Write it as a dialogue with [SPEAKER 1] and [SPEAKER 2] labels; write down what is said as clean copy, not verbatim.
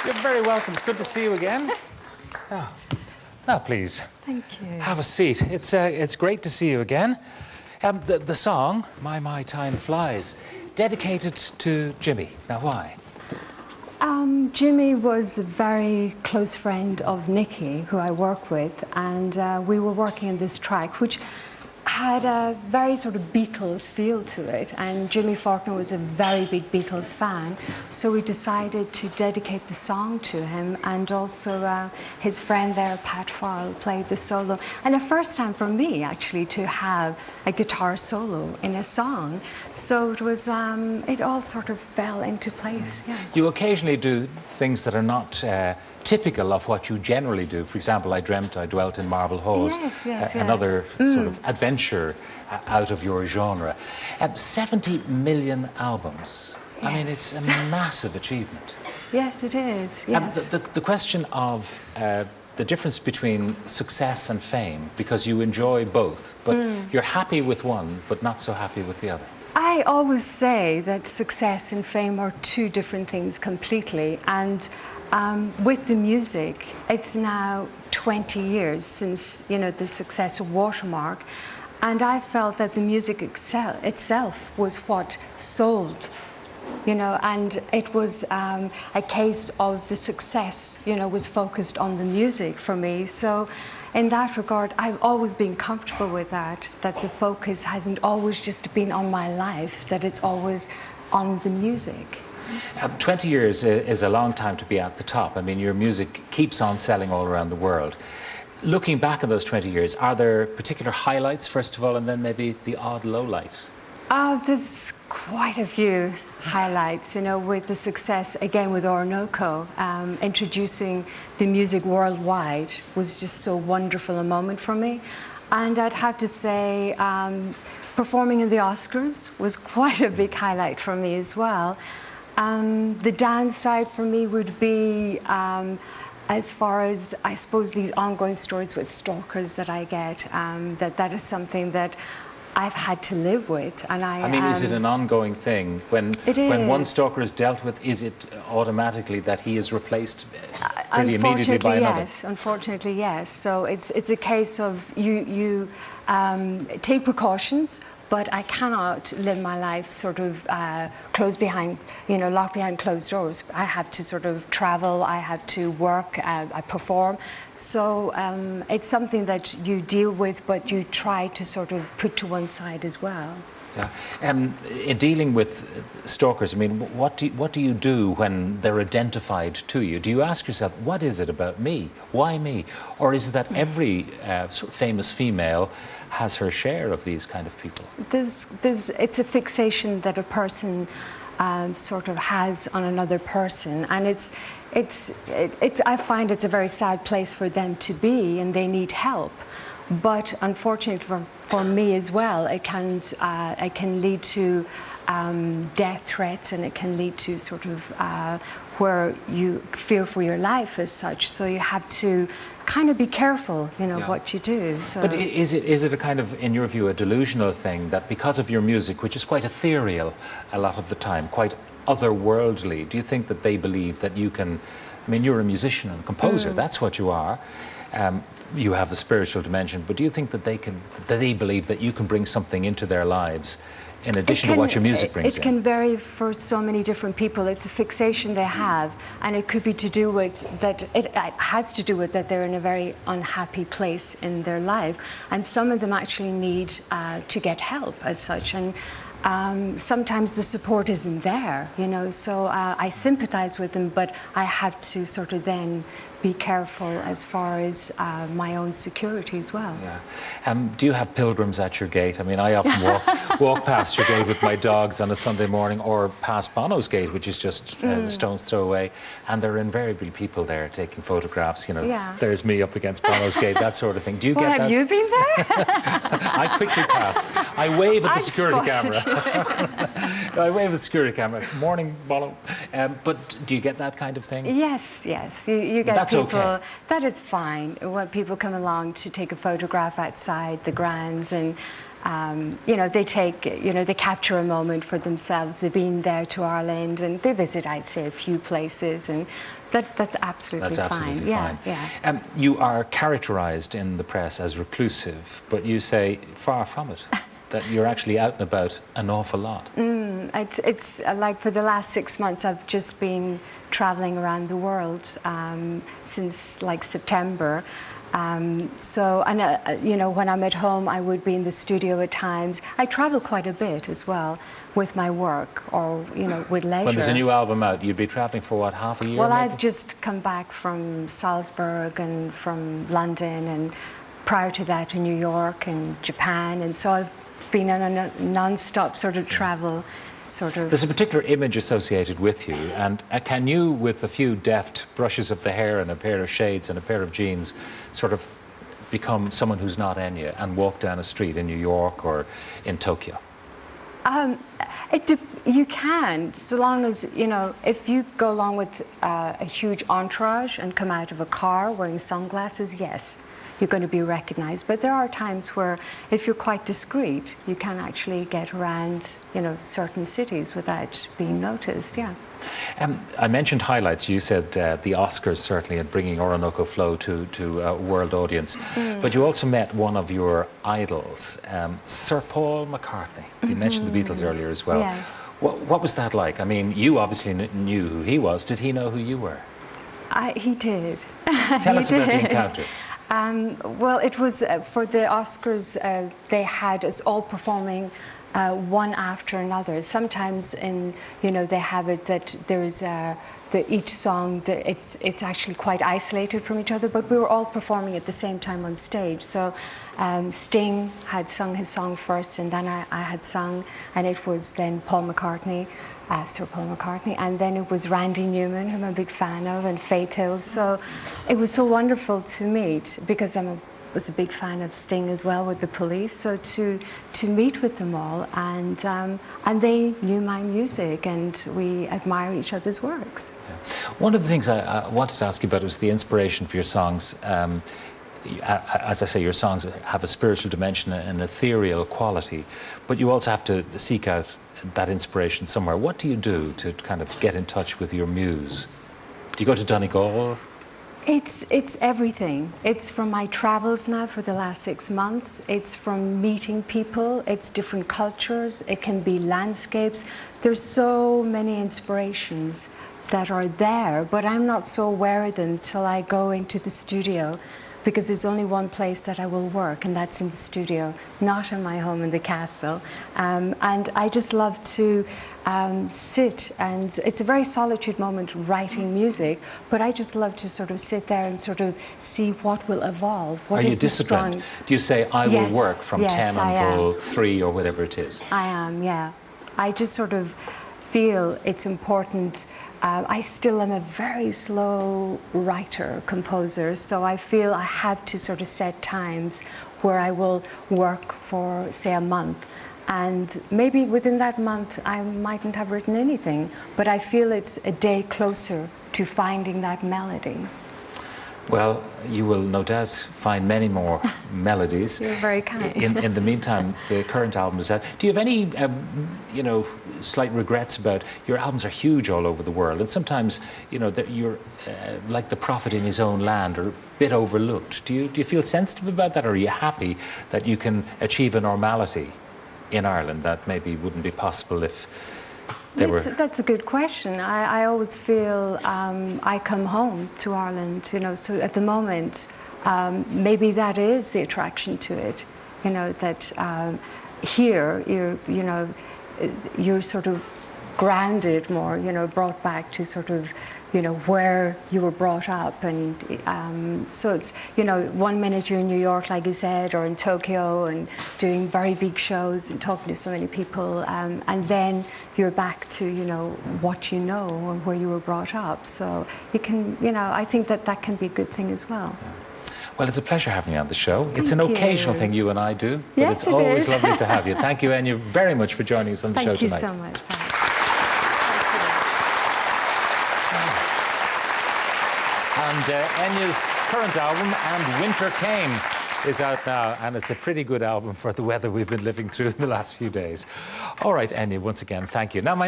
[SPEAKER 1] You're very welcome. It's good to see you again. Now, please.
[SPEAKER 2] Thank you.
[SPEAKER 1] Have a seat. It's great to see you again. The song, My Time Flies, dedicated to Jimmy. Now, why?
[SPEAKER 2] Jimmy was a very close friend of Nicky, who I work with, and we were working on this track, which had a very sort of Beatles feel to it, and Jimmy Faulkner was a very big Beatles fan, so we decided to dedicate the song to him, and also his friend there, Pat Farrell, played the solo, and the first time for me actually to have a guitar solo in a song, so it was it all sort of fell into place. Yeah.
[SPEAKER 1] You occasionally do things that are not typical of what you generally do. For example, I dwelt in Marble Halls.
[SPEAKER 2] Yes.
[SPEAKER 1] Another sort of adventure out of your genre. 70 million albums.
[SPEAKER 2] Yes.
[SPEAKER 1] I mean, it's a massive achievement.
[SPEAKER 2] Yes, it is. Yes.
[SPEAKER 1] The question of the difference between success and fame, because you enjoy both, but you're happy with one, but not so happy with the other.
[SPEAKER 2] I always say that success and fame are two different things completely, and with the music, it's now 20 years since, you know, the success of Watermark, and I felt that the music itself was what sold, you know, and it was a case of the success, you know, was focused on the music for me. So in that regard, I've always been comfortable with that the focus hasn't always just been on my life, that it's always on the music.
[SPEAKER 1] 20 years is a long time to be at the top. I mean, your music keeps on selling all around the world. Looking back at those 20 years, are there particular highlights, first of all, and then maybe the odd lowlight?
[SPEAKER 2] There's quite a few highlights, you know, with the success, again, with Orinoco. Introducing the music worldwide was just so wonderful a moment for me. And I'd have to say, performing in the Oscars was quite a big highlight for me as well. The downside for me would be, as far as, I suppose, these ongoing stories with stalkers that I get, that is something that I've had to live with. And I
[SPEAKER 1] mean, is it an ongoing thing? When one stalker is dealt with, is it automatically that he is replaced pretty immediately by another?
[SPEAKER 2] Yes, unfortunately, yes. So it's a case of you take precautions, but I cannot live my life sort of locked behind closed doors. I have to sort of travel, I have to work, I perform. So it's something that you deal with, but you try to sort of put to one side as well.
[SPEAKER 1] Yeah. In dealing with stalkers, I mean, what do you do when they're identified to you? Do you ask yourself, what is it about me? Why me? Or is it that every sort of famous female has her share of these kind of people?
[SPEAKER 2] It's a fixation that a person sort of has on another person, and I find it's a very sad place for them to be, and they need help. But unfortunately for me as well, it can lead to death threats, and it can lead to sort of where you fear for your life as such. So you have to kind of be careful, you know, what you do. So.
[SPEAKER 1] But is it a kind of, in your view, a delusional thing that because of your music, which is quite ethereal a lot of the time, quite otherworldly, do you think that they believe that you can, I mean, you're a musician and a composer, that's what you are. You have a spiritual dimension, but do you think that they believe that you can bring something into their lives in addition to what your music brings in?
[SPEAKER 2] It can vary for so many different people. It's a fixation they have, and it could be to do with that. It has to do with that they're in a very unhappy place in their life, and some of them actually need to get help as such. And sometimes the support isn't there, you know. So I sympathize with them, but I have to sort of then be careful as far as my own security as well.
[SPEAKER 1] Yeah. Do you have pilgrims at your gate? I mean, I often walk past your gate with my dogs on a Sunday morning, or past Bono's gate, which is just a stone's throw away, and there are invariably people there taking photographs. You know, there's me up against Bono's gate, that sort of thing. Do you get that?
[SPEAKER 2] Have you been there?
[SPEAKER 1] I quickly pass. I wave at the security camera. I wave at the security camera. Morning, Bono. But do you get that kind of thing?
[SPEAKER 2] Yes. You get
[SPEAKER 1] That's
[SPEAKER 2] people.
[SPEAKER 1] okay.
[SPEAKER 2] That is fine. When people come along to take a photograph outside the grounds, and you know, they take, you know, they capture a moment for themselves. They've been there to Ireland and they visit, I'd say, a few places, and that's absolutely fine.
[SPEAKER 1] That's absolutely fine.
[SPEAKER 2] Yeah.
[SPEAKER 1] You are characterised in the press as reclusive, but you say far from it, that you're actually out and about an awful lot.
[SPEAKER 2] It's like for the last 6 months, I've just been traveling around the world since like September. You know, when I'm at home, I would be in the studio at times. I travel quite a bit as well with my work, or, you know, with leisure.
[SPEAKER 1] When there's a new album out, you'd be travelling for what, half a year?
[SPEAKER 2] Well,
[SPEAKER 1] maybe?
[SPEAKER 2] I've just come back from Salzburg and from London, and prior to that in New York and Japan, and so I've been on a non-stop sort of travel.
[SPEAKER 1] There's a particular image associated with you, and can you, with a few deft brushes of the hair and a pair of shades and a pair of jeans, sort of become someone who's not Enya and walk down a street in New York or in Tokyo?
[SPEAKER 2] You can, so long as, you know, if you go along with a huge entourage and come out of a car wearing sunglasses, yes, you're going to be recognized. But there are times where, if you're quite discreet, you can actually get around, you know, certain cities without being noticed, yeah.
[SPEAKER 1] I mentioned highlights. You said the Oscars, certainly, and bringing Orinoco Flow to a world audience. But you also met one of your idols, Sir Paul McCartney. You mentioned the Beatles earlier as well.
[SPEAKER 2] Yes.
[SPEAKER 1] What was that like? I mean, you obviously knew who he was. Did he know who you were?
[SPEAKER 2] He did.
[SPEAKER 1] Tell us about the encounter.
[SPEAKER 2] Well, it was for the Oscars, they had us all performing one after another. Sometimes, you know, they have it that there is each song, it's actually quite isolated from each other, but we were all performing at the same time on stage. So Sting had sung his song first, and then I had sung, and it was then Paul McCartney, Sir Paul McCartney, and then it was Randy Newman, who I'm a big fan of, and Faith Hill. So it was so wonderful to meet, because was a big fan of Sting as well with the Police. So to meet with them all, and they knew my music, and we admire each other's works.
[SPEAKER 1] Yeah. One of the things I wanted to ask you about was the inspiration for your songs. As I say, your songs have a spiritual dimension and an ethereal quality, but you also have to seek out that inspiration somewhere. What do you do to kind of get in touch with your muse? Do you go to Donegal?
[SPEAKER 2] It's everything. It's from my travels now for the last 6 months. It's from meeting people. It's different cultures. It can be landscapes. There's so many inspirations that are there, but I'm not so aware of them till I go into the studio, because there's only one place that I will work, and that's in the studio, not in my home in the castle. And I just love to sit, and it's a very solitude moment writing music, but I just love to sort of sit there and sort of see what will evolve. What
[SPEAKER 1] Are you
[SPEAKER 2] is
[SPEAKER 1] disciplined? Do you say, I will work from 10 until 3 or whatever it is?
[SPEAKER 2] I am, yeah. I just sort of feel it's important. I still am a very slow writer, composer, so I feel I have to sort of set times where I will work for, say, a month. And maybe within that month, I mightn't have written anything, but I feel it's a day closer to finding that melody.
[SPEAKER 1] Well, you will no doubt find many more melodies.
[SPEAKER 2] You're very kind.
[SPEAKER 1] In the meantime, the current album is out. Do you have any, you know, slight regrets about your albums are huge all over the world, and sometimes, you know, that you're like the prophet in his own land, or a bit overlooked. Do you feel sensitive about that, or are you happy that you can achieve a normality in Ireland that maybe wouldn't be possible if
[SPEAKER 2] That's a good question. I always feel I come home to Ireland, you know, so at the moment, maybe that is the attraction to it, you know, that here you're sort of grounded more, you know, brought back to sort of, you know, where you were brought up. And so it's, you know, 1 minute you're in New York, like you said, or in Tokyo, and doing very big shows and talking to so many people, and then you're back to, you know, what you know and where you were brought up. So you can, you know, I think that can be a good thing as well.
[SPEAKER 1] Well, it's a pleasure having you on the show. It's
[SPEAKER 2] Thank
[SPEAKER 1] an
[SPEAKER 2] you.
[SPEAKER 1] occasional thing you and I do, but
[SPEAKER 2] Yes,
[SPEAKER 1] it's
[SPEAKER 2] it
[SPEAKER 1] always
[SPEAKER 2] is.
[SPEAKER 1] lovely to have you. Thank you, Enya, very much for joining us on the show
[SPEAKER 2] Thank you
[SPEAKER 1] tonight.
[SPEAKER 2] so much.
[SPEAKER 1] And Enya's current album, And Winter Came. is out now, and it's a pretty good album for the weather we've been living through in the last few days. All right, Enya, once again, thank you. Now, my